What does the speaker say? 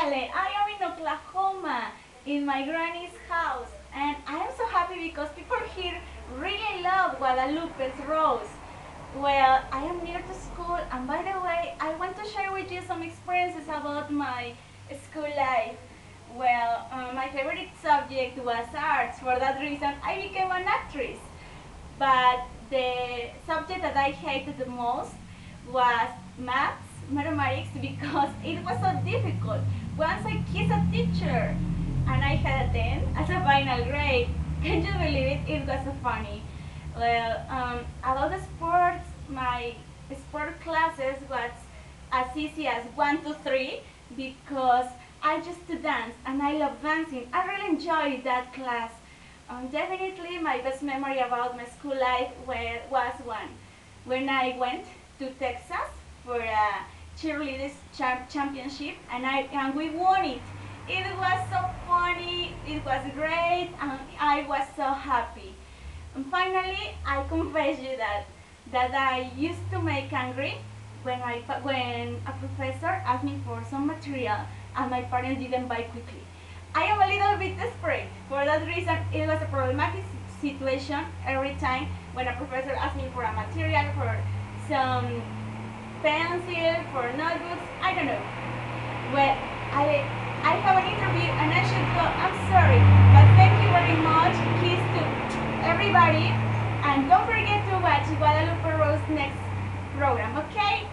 I am in Oklahoma in my granny's house, and I am so happy because people here really love Guadalupe's rose. Well, I am near to school, and by the way, I want to share with you some experiences about my school life. Well, my favorite subject was arts. For that reason, I became an actress. But the subject that I hated the most was maths, mathematics, because it was so difficult. Once I kissed a teacher and I had a 10 as a final grade. Can you believe it? It was so funny. Well, about the sports, my sport classes was as easy as 1, 2, 3 because I used to dance and I love dancing. I really enjoyed that class. Definitely my best memory about my school life was when I went to Texas for a cheerleaders championship and we won it. It was so funny, it was great, and I was so happy. And finally, I confess you that I used to make angry when a professor asked me for some material and my parents didn't buy quickly. I am a little bit desperate. For that reason, it was a problematic situation every time when a professor asked me for a material, for some pencil, for notebooks, I don't know. Well, I have an interview and I should go. I'm sorry, but thank you very much. Kiss to everybody, and don't forget to watch Guadalupe Rose next program, okay?